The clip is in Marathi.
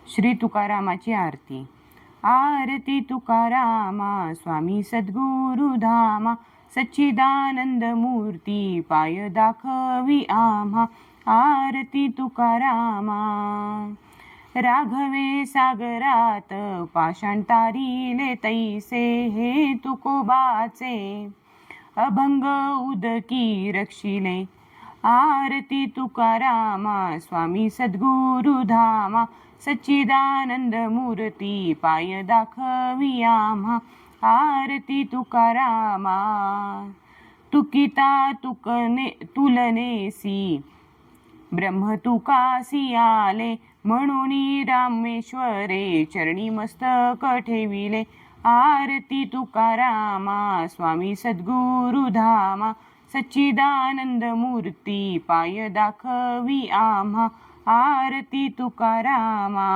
श्री तुकारामाची आरती. आरती तुकारामा स्वामी सद्गुरु धामा, सच्चिदानंद मूर्ती पाय दाखवी आम्हा. आरती तुकारामा. राघवे सागरात पाषाण तारिले तैसे, हे तुकोबाचे अभंग उदकी रक्षिले. आरती तुकारामा स्वामी सद्गुरु धामा, सच्चिदानंद मूर्ती पाय दाखवी आम्हा. आरती तुकारामा. तुकिता तुलनेसी ब्रह्म तुकासी आले, म्हणून रामेश्वरे चरणी मस्तक ठेविले. आरती तुकारामा स्वामी सद्गुरु धामा, सच्चिदानंद मूर्ती पाय दाखवी आम्हा. आरती तुकारामा.